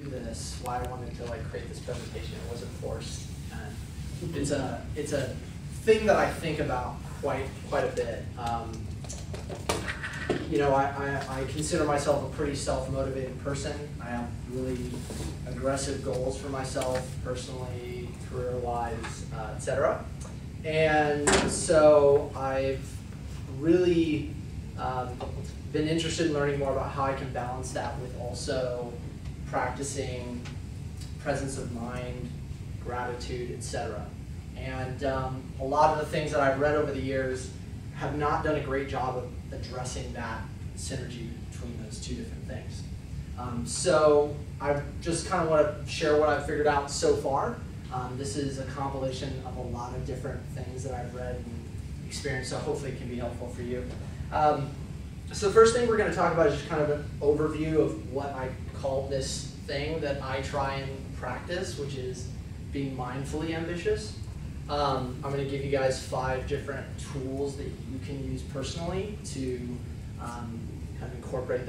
do this, why I wanted to like create this presentation. It wasn't forced. And it's a thing that I think about quite a bit. You know, I consider myself a pretty self-motivated person. I have really aggressive goals for myself, personally, career-wise, etc. And so I've really been interested in learning more about how I can balance that with also practicing presence of mind, gratitude, etc. And a lot of the things that I've read over the years have not done a great job of addressing that synergy between those two different things. So I just kind of want to share what I've figured out so far. This is a compilation of a lot of different things that I've read and experienced, so hopefully it can be helpful for you. So the first thing we're going to talk about is just kind of an overview of what I call this thing that I try and practice, which is being mindfully ambitious. I'm going to give you guys 5 different tools that you can use personally to kind of incorporate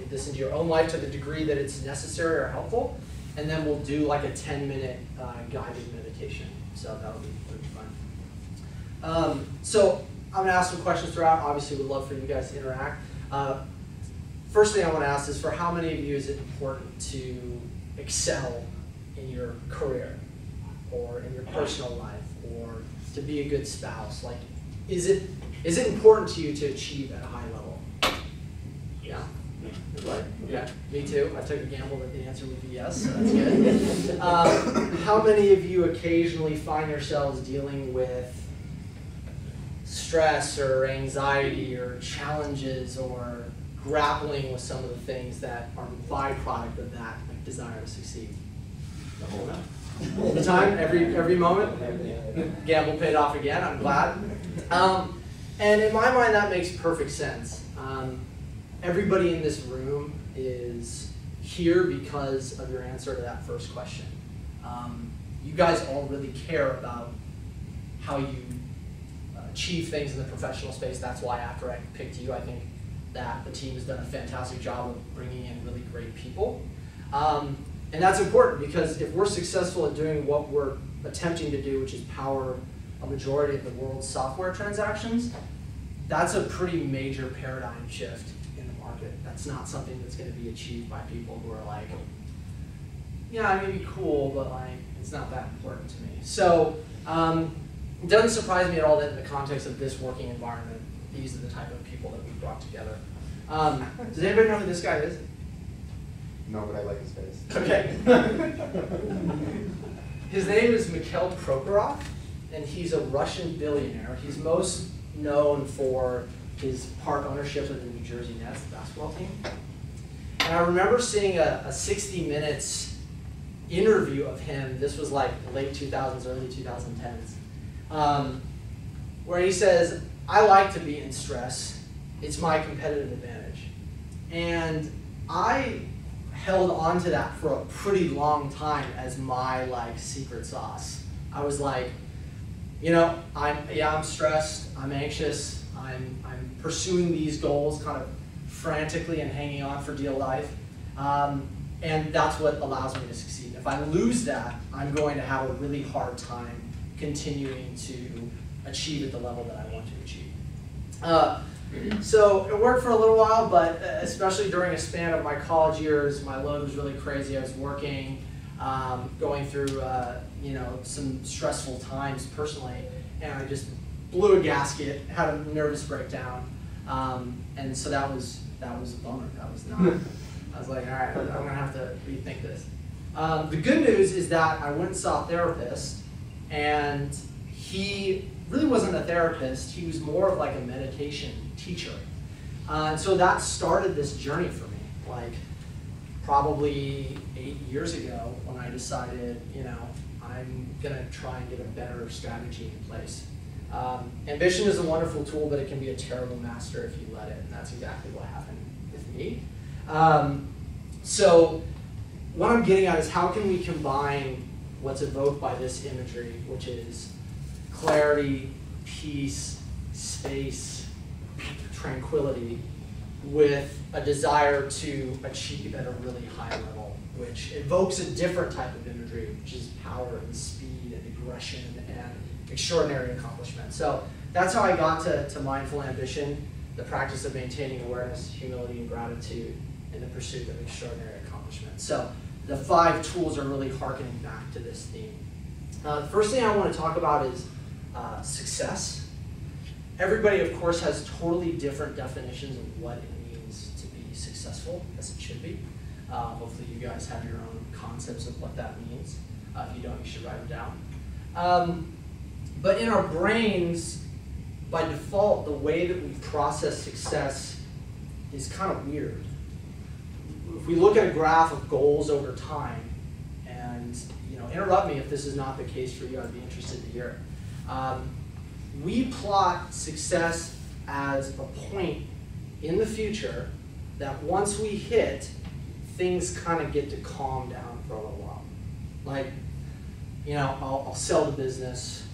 this into your own life to the degree that it's necessary or helpful. And then we'll do like a 10-minute guided meditation. So that'll be fun. So I'm going to ask some questions throughout. Obviously, we'd love for you guys to interact. First thing I want to ask is, for how many of you is it important to excel in your career or in your personal life or to be a good spouse? Like, is it important to you to achieve at a high level? Yeah. Right. Yeah, me too. I took a gamble that the answer would be yes, so that's good. How many of you occasionally find yourselves dealing with stress or anxiety or challenges or grappling with some of the things that are a byproduct of that, like desire to succeed? The whole time? All the time? Every moment? Gamble paid off again, I'm glad. And in my mind, that makes perfect sense. Everybody in this room is here because of your answer to that first question. You guys all really care about how you achieve things in the professional space. That's why after I picked you, I think that the team has done a fantastic job of bringing in really great people. And that's important because if we're successful at doing what we're attempting to do, which is power a majority of the world's software transactions, that's a pretty major paradigm shift in the market. That's not something that's going to be achieved by people who are like, yeah, it may be cool, but like it's not that important to me. So it doesn't surprise me at all that in the context of this working environment, these are the type of people that we brought together. Does anybody know who this guy is? No, but I like his face. Okay. His name is Mikhail Prokhorov, and he's a Russian billionaire. He's most known for his part ownership of the New Jersey Nets basketball team. And I remember seeing a 60 Minutes interview of him. This was like late 2000s, early 2010s, where he says, I like to be in stress. It's my competitive advantage. And I held on to that for a pretty long time as my like secret sauce. I was like, you know, I'm stressed, I'm anxious, I'm pursuing these goals kind of frantically and hanging on for dear life. And that's what allows me to succeed. If I lose that, I'm going to have a really hard time continuing to achieve at the level that I want to achieve. So it worked for a little while, but especially during a span of my college years, my load was really crazy. I was working, going through some stressful times personally, and I just blew a gasket, had a nervous breakdown, and so that was a bummer. That was not. I was like, all right, I'm gonna have to rethink this. The good news is that I went and saw a therapist, and he really wasn't a therapist. He was more of like a meditation teacher. And so that started this journey for me, like probably 8 years ago when I decided, I'm gonna try and get a better strategy in place. Ambition is a wonderful tool, but it can be a terrible master if you let it, and that's exactly what happened with me. So what I'm getting at is how can we combine what's evoked by this imagery, which is clarity, peace, space, tranquility, with a desire to achieve at a really high level, which evokes a different type of imagery, which is power and speed and aggression and extraordinary accomplishment. So that's how I got to mindful ambition, the practice of maintaining awareness, humility, and gratitude in the pursuit of extraordinary accomplishment. So the 5 tools are really harkening back to this theme. The first thing I want to talk about is success. Everybody, of course, has totally different definitions of what it means to be successful, as it should be. Hopefully you guys have your own concepts of what that means. If you don't, you should write them down. But in our brains, by default, the way that we process success is kind of weird. If we look at a graph of goals over time, and interrupt me if this is not the case for you, I'd be interested to hear it. We plot success as a point in the future that once we hit, things kind of get to calm down for a little while. Like, I'll sell the business,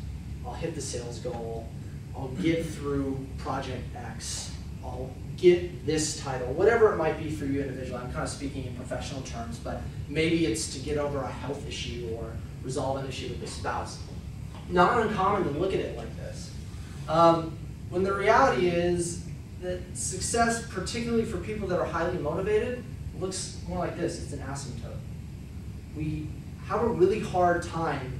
I'll hit the sales goal, I'll get through project X, I'll get this title, whatever it might be for you individually. I'm kind of speaking in professional terms, but maybe it's to get over a health issue or resolve an issue with a spouse. Not uncommon to look at it like this. When the reality is that success, particularly for people that are highly motivated, looks more like this. It's an asymptote. We have a really hard time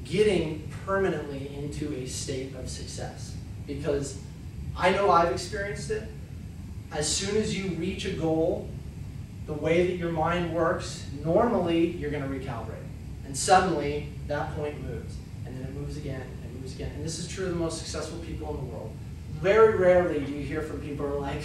getting permanently into a state of success, because I know I've experienced it. As soon as you reach a goal, the way that your mind works, normally you're going to recalibrate. And suddenly that point moves, and then it moves again, and moves again. And this is true of the most successful people in the world. Very rarely do you hear from people who are like,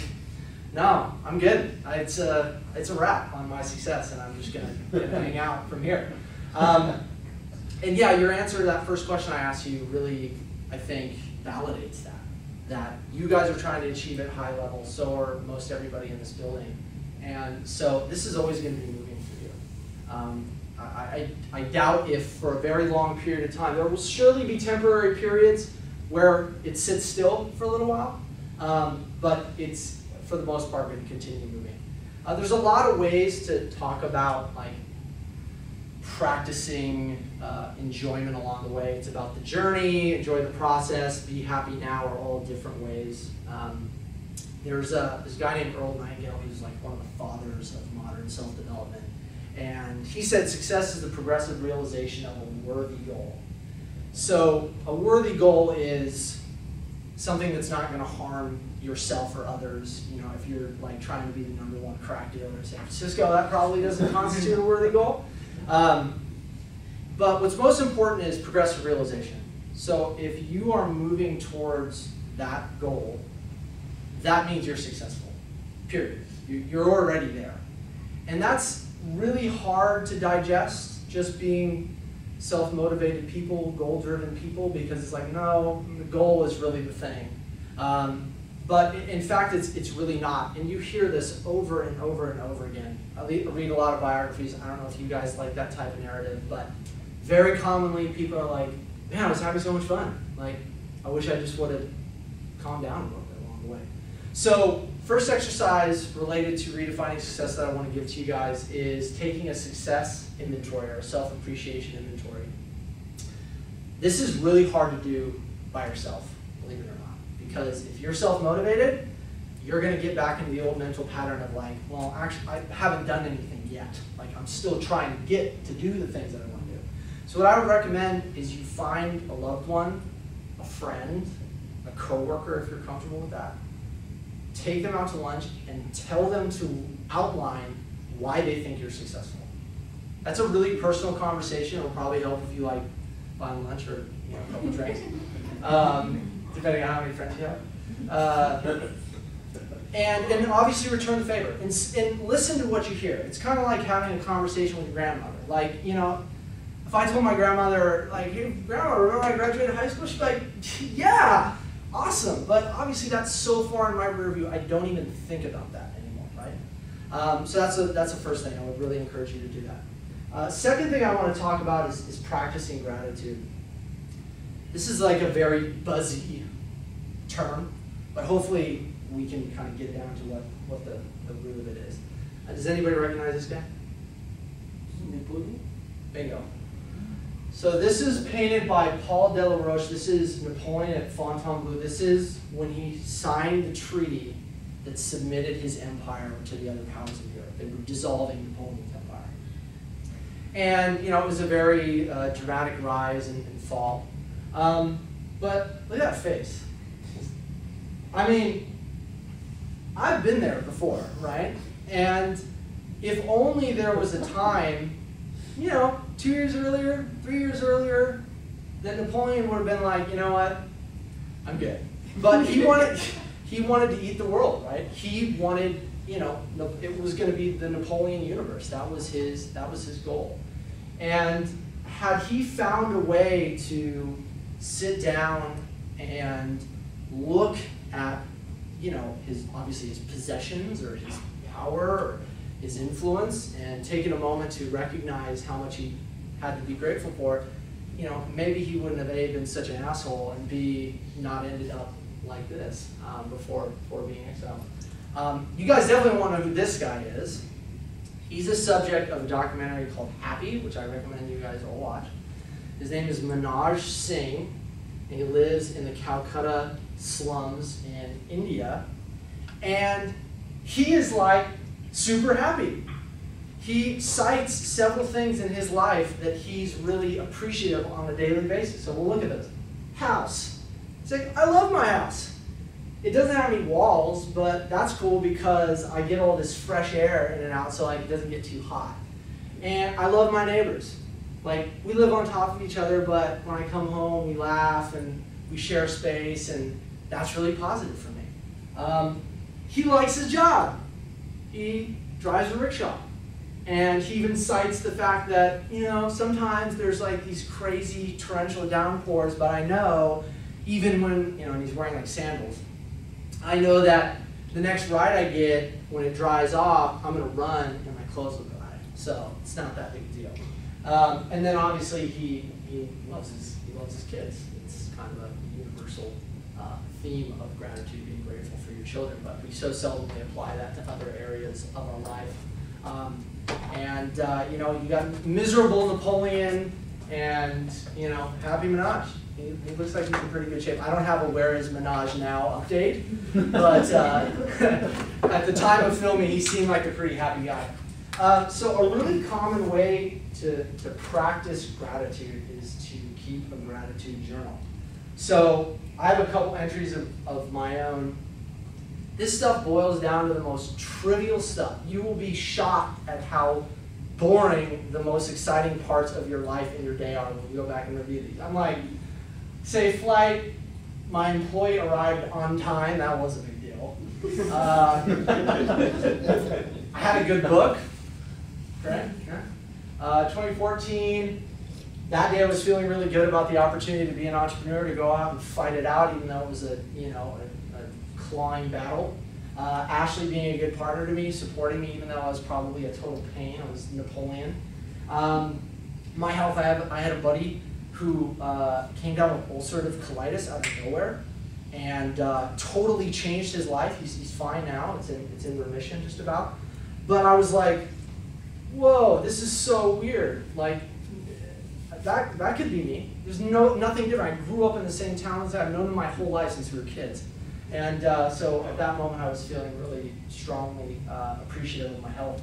no, I'm good. It's a wrap on my success, and I'm just going to hang out from here. And yeah, your answer to that first question I asked you really, I think, validates that you guys are trying to achieve at high levels, so are most everybody in this building. And so this is always going to be moving for you. I doubt if for a very long period of time, there will surely be temporary periods where it sits still for a little while, but it's, for the most part, going to continue moving. There's a lot of ways to talk about practicing enjoyment along the way. It's about the journey, enjoy the process, be happy now, are all different ways. There's this guy named Earl Nightingale, who's like one of the fathers of modern self-development. And he said success is the progressive realization of a worthy goal. So a worthy goal is something that's not going to harm yourself or others. If you're like trying to be the #1 crack dealer in San Francisco, that probably doesn't constitute a worthy goal. But what's most important is progressive realization. So if you are moving towards that goal, that means you're successful, period. You're already there. And that's really hard to digest, just being self-motivated people, goal-driven people, because it's like, no, the goal is really the thing. But in fact, it's really not. And you hear this over and over and over again. I read a lot of biographies. I don't know if you guys like that type of narrative, but very commonly people are like, man, I was having so much fun. Like, I wish I just would have calmed down a little bit along the way. So first exercise related to redefining success that I want to give to you guys is taking a success inventory or a self-appreciation inventory. This is really hard to do by yourself, believe it or not. Because if you're self-motivated, you're going to get back into the old mental pattern of like, well, actually, I haven't done anything yet. Like, I'm still trying to get to do the things that I want to do. So what I would recommend is you find a loved one, a friend, a coworker if you're comfortable with that. Take them out to lunch and tell them to outline why they think you're successful. That's a really personal conversation. It'll probably help if you like buy lunch or a couple drinks, depending on how many friends you have. And obviously return the favor and listen to what you hear. It's kind of like having a conversation with your grandmother. Like, if I told my grandmother, like, hey, Grandma, remember I graduated high school? She'd be like, yeah, awesome. But obviously that's so far in my rear view, I don't even think about that anymore, right? So that's the first thing. I would really encourage you to do that. Second thing I want to talk about is practicing gratitude. This is like a very buzzy term, but hopefully we can kind of get down to what the root of it is. Does anybody recognize this guy? Napoleon? Bingo. So this is painted by Paul Delaroche. This is Napoleon at Fontainebleau. This is when he signed the treaty that submitted his empire to the other powers of Europe. They were dissolving Napoleon's empire. And, you know, it was a very dramatic rise and fall. But look at that face. I mean, I've been there before, right? And if only there was a time, you know, 2 years earlier, 3 years earlier, that Napoleon would have been like, you know what, I'm good. But he wanted to eat the world, right? He wanted, you know, it was going to be the Napoleon universe. That was his goal. And had he found a way to sit down and look at, you know, obviously his possessions or his power or his influence, and taken a moment to recognize how much he had to be grateful for, you know, maybe he wouldn't have A, been such an asshole, and B, not ended up like this before being exiled. You guys definitely want to know who this guy is. He's a subject of a documentary called Happy, which I recommend you guys all watch. His name is Manoj Singh, and he lives in the Calcutta slums in India. And he is like super happy. He cites several things in his life that he's really appreciative on a daily basis. So we'll look at this. House. He's like, I love my house. It doesn't have any walls, but that's cool because I get all this fresh air in and out so like it doesn't get too hot. And I love my neighbors. Like, we live on top of each other, but when I come home, we laugh and we share space, and that's really positive for me. He likes his job. He drives a rickshaw. And he even cites the fact that, you know, sometimes there's like these crazy torrential downpours, but I know even when, you know, and he's wearing like sandals, I know that the next ride I get, when it dries off, I'm going to run and my clothes will dry. So it's not that big a deal. And then obviously he loves his kids. It's kind of a universal theme of gratitude, being grateful for your children, but we so seldomly apply that to other areas of our life. You know, you got miserable Napoleon and, you know, happy Manoj. He looks like he's in pretty good shape. I don't have a Where Is Manoj Now update, but at the time of filming, he seemed like a pretty happy guy. So a really common way to practice gratitude is to keep a gratitude journal. So I have a couple entries of my own. This stuff boils down to the most trivial stuff. You will be shocked at how boring the most exciting parts of your life and your day are when you go back and review these. I'm like, say flight, my employee arrived on time, that was a big deal. I had a good book, okay? 2014, that day I was feeling really good about the opportunity to be an entrepreneur, to go out and fight it out, even though it was a clawing battle. Ashley being a good partner to me, supporting me, even though I was probably a total pain. I was Napoleon. My health, I had a buddy who came down with ulcerative colitis out of nowhere and totally changed his life. He's fine now. It's in remission just about. But I was like, whoa, this is so weird. Like, that could be me. There's nothing different. I grew up in the same town as I've known them my whole life since we were kids. And so at that moment, I was feeling really strongly appreciative of my health.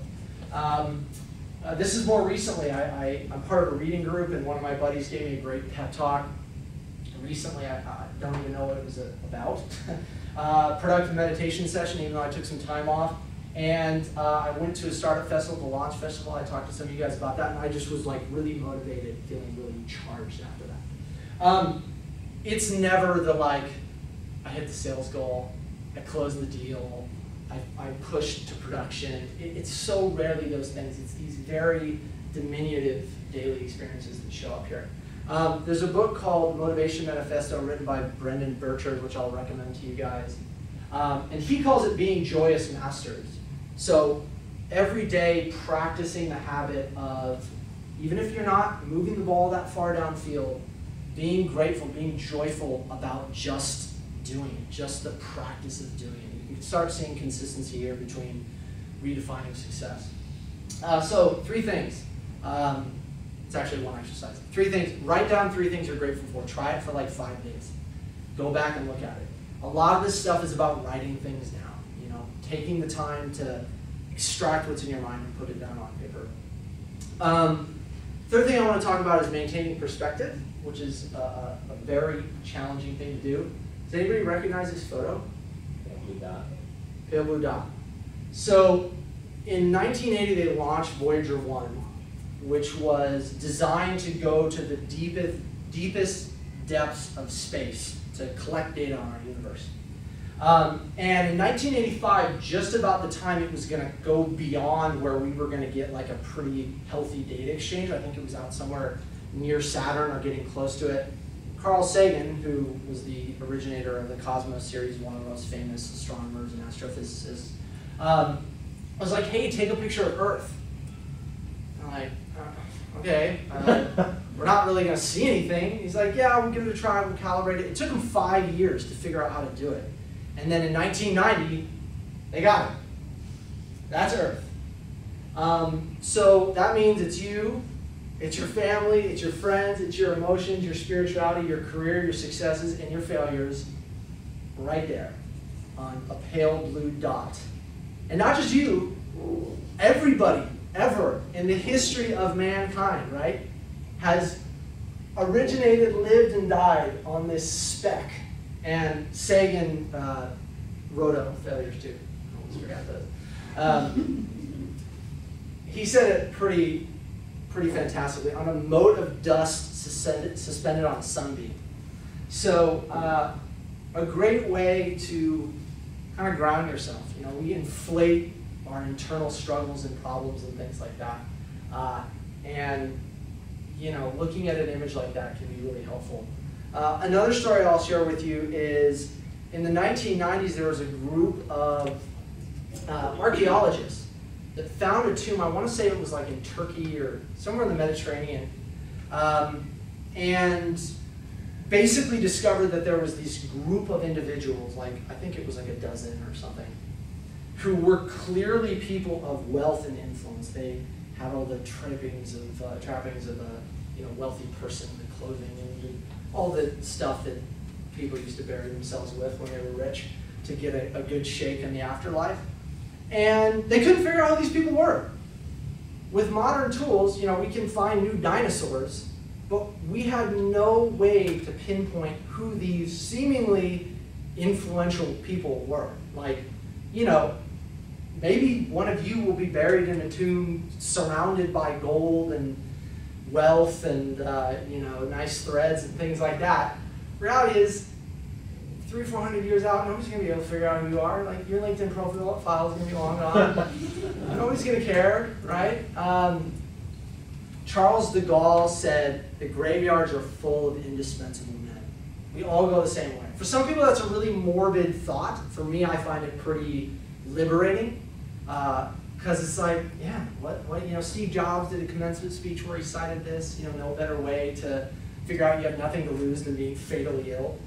This is more recently. I'm part of a reading group, and one of my buddies gave me a great pep talk. Recently, I don't even know what it was about. Productive meditation session, even though I took some time off. And I went to a startup festival, the Launch Festival. I talked to some of you guys about that, and I just was like really motivated, feeling really charged after that. It's never the like, I hit the sales goal, I closed the deal, I pushed to production. It's so rarely those things. It's these very diminutive daily experiences that show up here. There's a book called Motivation Manifesto written by Brendan Burchard, which I'll recommend to you guys. And he calls it being joyous masters. So every day practicing the habit of, even if you're not moving the ball that far downfield, being grateful, being joyful about just doing it, just the practice of doing it. You can start seeing consistency here between redefining success. So 3 things. It's actually 1 exercise. 3 things. Write down 3 things you're grateful for. Try it for like 5 days. Go back and look at it. A lot of this stuff is about writing things down. You know, taking the time to extract what's in your mind and put it down on paper. Third thing I want to talk about is maintaining perspective, which is a very challenging thing to do. Does anybody recognize this photo? Blue dot. Pale blue dot. So in 1980, they launched Voyager 1, which was designed to go to the deepest depths of space to collect data on our universe. And in 1985, just about the time it was going to go beyond where we were going to get like a pretty healthy data exchange, I think it was out somewhere near Saturn or getting close to it, Carl Sagan, who was the originator of the Cosmos series, one of the most famous astronomers and astrophysicists, was like, hey, take a picture of Earth. And I'm like, okay, we're not really going to see anything. He's like, yeah, we'll give it a try, we'll calibrate it. It took him 5 years to figure out how to do it. And then in 1990, they got it. That's Earth. So that means it's you, it's your family, it's your friends, it's your emotions, your spirituality, your career, your successes, and your failures right there on a pale blue dot. And not just you, everybody ever in the history of mankind, right, has originated, lived, and died on this speck. And Sagan wrote up failures too. I almost forgot those. He said it pretty fantastically, on a mote of dust suspended on a sunbeam. So a great way to kind of ground yourself. You know, we inflate our internal struggles and problems and things like that. And you know, looking at an image like that can be really helpful. Another story I'll share with you is in the 1990s, there was a group of archaeologists that found a tomb. I want to say it was like in Turkey or somewhere in the Mediterranean, and basically discovered that there was this group of individuals, like I think it was like a dozen or something, who were clearly people of wealth and influence. They had all the trappings of a wealthy person, the clothing and all the stuff that people used to bury themselves with when they were rich to get a good shake in the afterlife. And they couldn't figure out who these people were. With modern tools, you know, we can find new dinosaurs, but we had no way to pinpoint who these seemingly influential people were. Like, you know, maybe one of you will be buried in a tomb surrounded by gold and wealth and nice threads and things like that. Reality is, 300 or 400 years out, nobody's going to be able to figure out who you are. Like, your LinkedIn profile is going to be long gone. Nobody's going to care, right? Charles de Gaulle said, the graveyards are full of indispensable men. We all go the same way. For some people, that's a really morbid thought. For me, I find it pretty liberating. Because it's like, yeah, what, Steve Jobs did a commencement speech where he cited this, no better way to figure out you have nothing to lose than being fatally ill.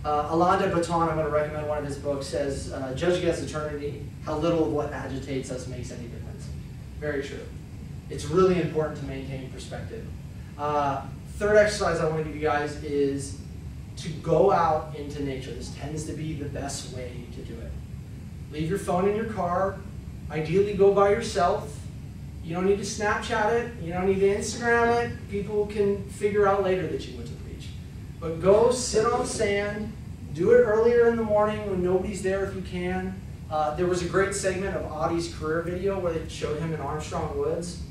Alain de Botton, I'm going to recommend one of his books, says, judge against eternity, how little of what agitates us makes any difference. Very true. It's really important to maintain perspective. Third exercise I want to give you guys is to go out into nature. This tends to be the best way to do it. Leave your phone in your car. Ideally, go by yourself. You don't need to Snapchat it. You don't need to Instagram it. People can figure out later that you went to the beach. But go sit on the sand. Do it earlier in the morning when nobody's there if you can. There was a great segment of Audie's career video where they showed him in Armstrong Woods.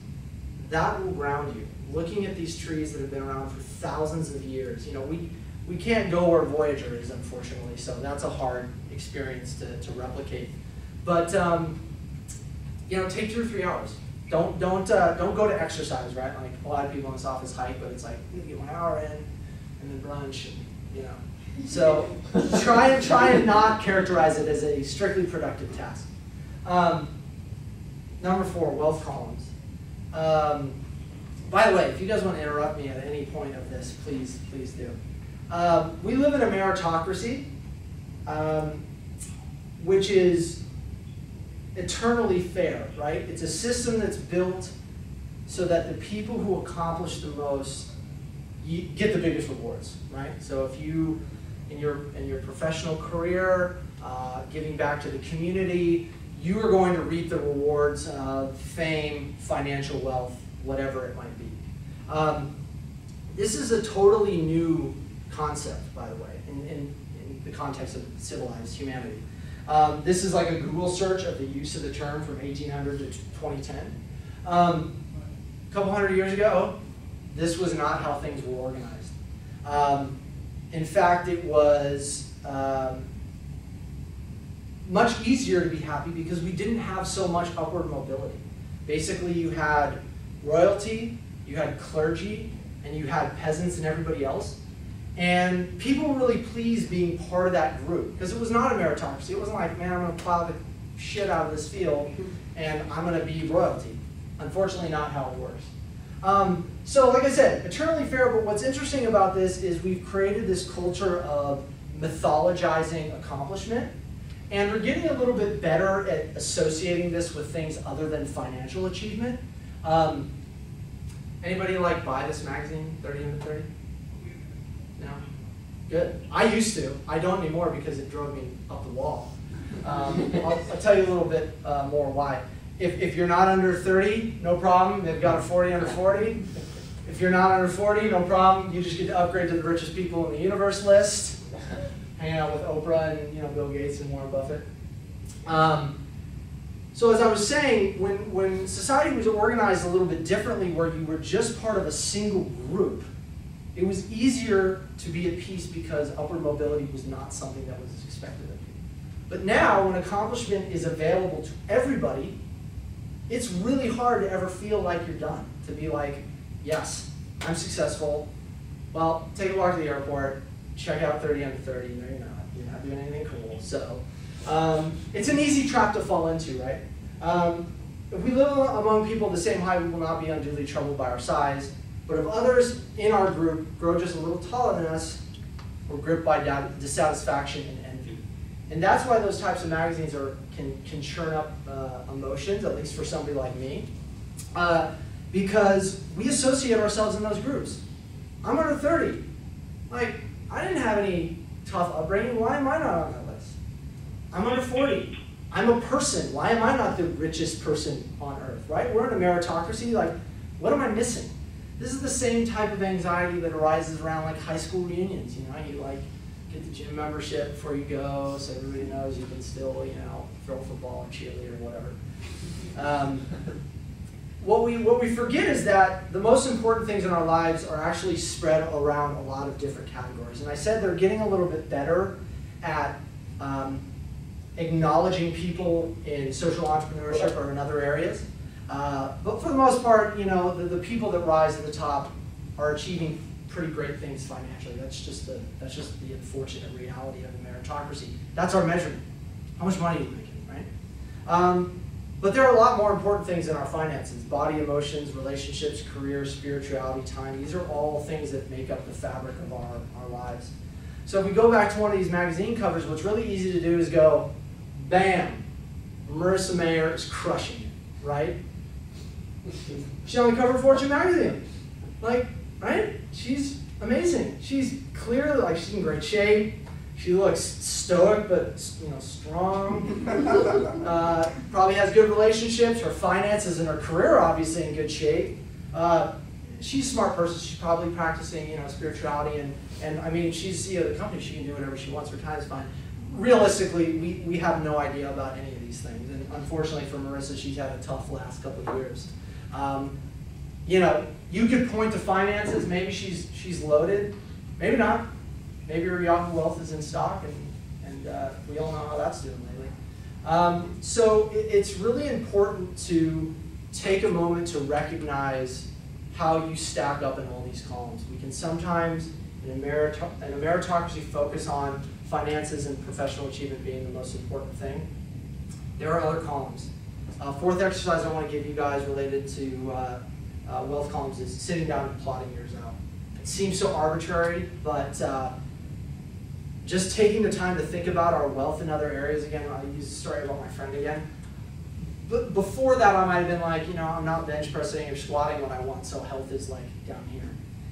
That will ground you. Looking at these trees that have been around for thousands of years. We can't go where Voyager is, unfortunately, so that's a hard experience to replicate. But take 2 or 3 hours. Don't go to exercise, right? Like a lot of people in this office hike, but it's like you get 1 hour in and then brunch, and So try and not characterize it as a strictly productive task. Number 4, wealth columns. By the way, if you guys want to interrupt me at any point of this, please do. We live in a meritocracy. which is eternally fair, right? It's a system that's built so that the people who accomplish the most get the biggest rewards, right? So if you, in your professional career, giving back to the community, you are going to reap the rewards of fame, financial wealth, whatever it might be. This is a totally new concept, by the way, in the context of civilized humanity. This is like a Google search of the use of the term from 1800 to 2010. A couple hundred years ago, this was not how things were organized. In fact, it was much easier to be happy because we didn't have so much upward mobility. Basically, you had royalty, you had clergy, and you had peasants and everybody else. And people were really pleased being part of that group because it was not a meritocracy. It wasn't like, man, I'm going to plow the shit out of this field and I'm going to be royalty. Unfortunately, not how it works. So like I said, eternally fair, but what's interesting about this is we've created this culture of mythologizing accomplishment, and we're getting a little bit better at associating this with things other than financial achievement. Anybody like buy this magazine, 30 Under 30? No? Good. I used to. I don't anymore because it drove me up the wall. I'll tell you a little bit more why. If you're not under 30, no problem. They've got a 40 under 40. If you're not under 40, no problem. You just get to upgrade to the richest people in the universe list. Hang out with Oprah and Bill Gates and Warren Buffett. So as I was saying, when society was organized a little bit differently, where you were just part of a single group, it was easier to be at peace because upward mobility was not something that was expected of you. But now, when accomplishment is available to everybody, it's really hard to ever feel like you're done. To be like, yes, I'm successful. Well, take a walk to the airport, check out 30 Under 30. No, you're not. You're not doing anything cool. So it's an easy trap to fall into, right? If we live among people of the same height, we will not be unduly troubled by our size. But if others in our group grow just a little taller than us, we're gripped by dissatisfaction and envy. And that's why those types of magazines can churn up emotions, at least for somebody like me, because we associate ourselves in those groups. I'm under 30. Like, I didn't have any tough upbringing. Why am I not on that list? I'm under 40. I'm a person. Why am I not the richest person on earth, right? We're in a meritocracy. Like, what am I missing? This is the same type of anxiety that arises around like high school reunions. You like get the gym membership before you go, so everybody knows you can still, throw football and cheerlead or whatever. What we forget is that the most important things in our lives are actually spread around a lot of different categories. And I said they're getting a little bit better at acknowledging people in social entrepreneurship or in other areas. But for the most part, the people that rise to the top are achieving pretty great things financially. That's just the unfortunate reality of the meritocracy. That's our measurement. How much money are you making, right? But there are a lot more important things in our finances: body, emotions, relationships, career, spirituality, time. These are all things that make up the fabric of our lives. So if we go back to one of these magazine covers, what's really easy to do is go, bam, Marissa Mayer is crushing it, right? She's on the cover of Fortune magazine. Like, right? She's amazing. She's clearly, like, she's in great shape. She looks stoic, but, strong. Probably has good relationships. Her finances and her career are obviously in good shape. She's a smart person. She's probably practicing, spirituality. And I mean, she's CEO of the company. She can do whatever she wants. Her time is fine. Realistically, we have no idea about any of these things. And unfortunately for Marissa, she's had a tough last couple of years. You could point to finances. Maybe she's loaded. Maybe not. Maybe her Yahoo Wealth is in stock, and we all know how that's doing lately. So it's really important to take a moment to recognize how you stack up in all these columns. We can sometimes, in a meritocracy, focus on finances and professional achievement being the most important thing. There are other columns. Fourth exercise I want to give you guys related to wealth columns is sitting down and plotting yours out. It seems so arbitrary, but just taking the time to think about our wealth in other areas. Again, I'll use the story about my friend again. But before that, I might have been like, I'm not bench pressing or squatting when I want, so health is like down here.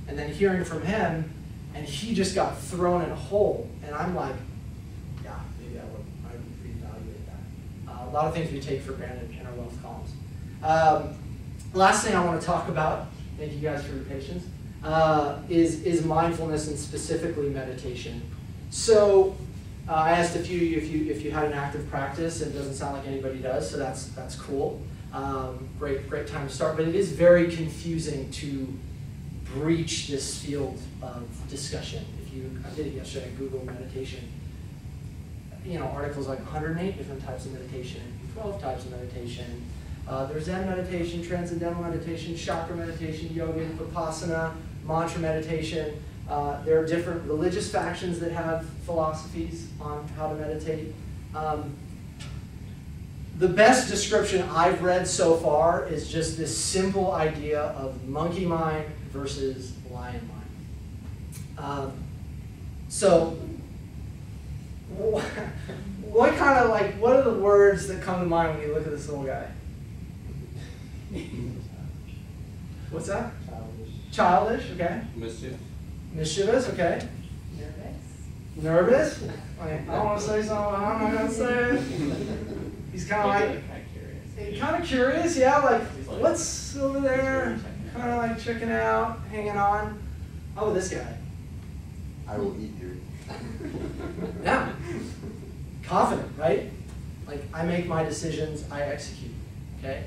And then hearing from him, and he just got thrown in a hole, and I'm like, yeah, maybe I would reevaluate that. A lot of things we take for granted in our wealth columns. Last thing I want to talk about, thank you guys for your patience, is mindfulness and specifically meditation. So I asked a few if you had an active practice, and it doesn't sound like anybody does, so that's cool. Great time to start, but it is very confusing to breach this field of discussion. I did it yesterday, Google meditation. Articles like 108 different types of meditation, 12 types of meditation. There's Zen meditation, transcendental meditation, chakra meditation, yoga, vipassana, mantra meditation. There are different religious factions that have philosophies on how to meditate. The best description I've read so far is just this simple idea of monkey mind versus lion mind. So, what are the words that come to mind when you look at this little guy? What's that? Childish, okay. Mischievous, okay. Nervous? I don't want to say something, I'm not going to say it. He's kind of curious, yeah, like, what's over there? Kind of like checking out, hanging on. Oh, this guy. I will eat you. Yeah. Confident, right? Like, I make my decisions, I execute, okay?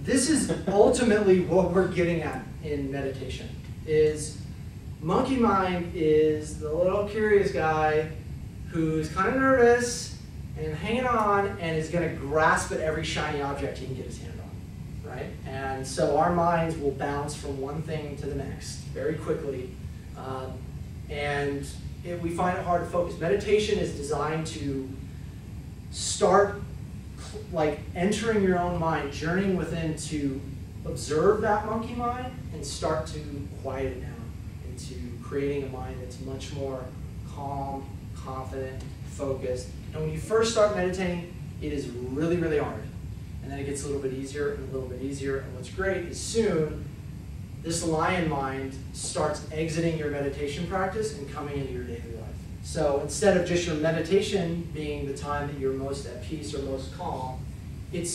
This is ultimately what we're getting at in meditation, is monkey mind is the little curious guy who's kind of nervous and hanging on and is going to grasp at every shiny object he can get his hand on, right? And so our minds will bounce from one thing to the next very quickly, and we find it hard to focus. Meditation is designed to start like entering your own mind, journeying within to observe that monkey mind and start to quiet it down into creating a mind that's much more calm, confident, focused. And when you first start meditating, it is really, really hard. And then it gets a little bit easier and a little bit easier. And what's great is soon, this lion mind starts exiting your meditation practice and coming into your daily life. So instead of just your meditation being the time that you're most at peace or most calm, it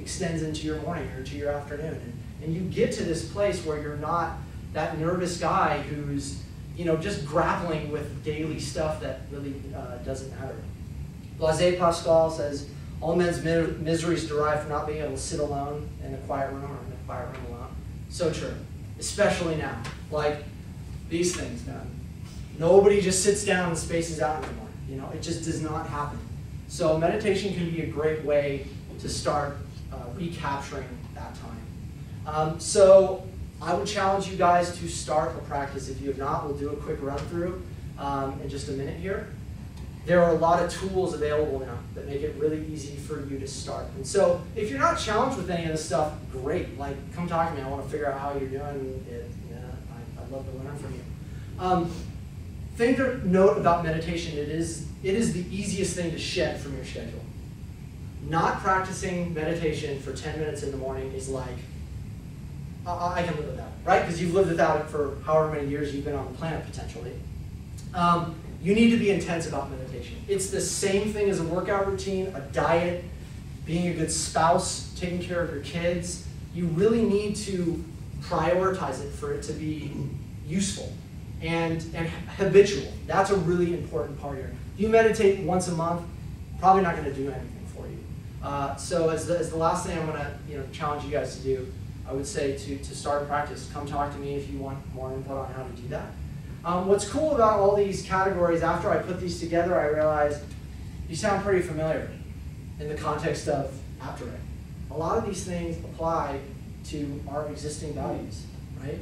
extends into your morning or to your afternoon. And you get to this place where you're not that nervous guy who's just grappling with daily stuff that really doesn't matter. Blaise Pascal says, all men's miseries derive from not being able to sit alone in a quiet room or in a quiet room alone. So true, especially now. Like these things, man. Nobody just sits down and spaces out anymore. It just does not happen. So meditation can be a great way to start recapturing that time. So I would challenge you guys to start a practice. If you have not, we'll do a quick run through in just a minute here. There are a lot of tools available now that make it really easy for you to start. And so if you're not challenged with any of this stuff, great. Like, come talk to me. I want to figure out how you're doing it. I'd love to learn from you. Thing to note about meditation, it is the easiest thing to shed from your schedule. Not practicing meditation for 10 minutes in the morning is like, I can live without it, right? Because you've lived without it for however many years you've been on the planet, potentially. You need to be intense about meditation. It's the same thing as a workout routine, a diet, being a good spouse, taking care of your kids. You really need to prioritize it for it to be useful and habitual. That's a really important part here. If you meditate once a month, probably not going to do anything for you. So as the last thing I'm going to challenge you guys to do, I would say to start a practice. Come talk to me if you want more input on how to do that. What's cool about all these categories, after I put these together, I realized you sound pretty familiar in the context of AppDirect. A lot of these things apply to our existing values, right?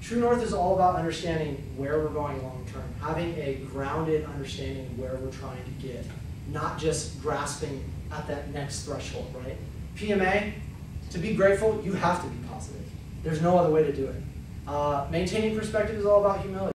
True North is all about understanding where we're going long term, having a grounded understanding of where we're trying to get, not just grasping at that next threshold, right? PMA, to be grateful, you have to be positive. There's no other way to do it. Maintaining perspective is all about humility.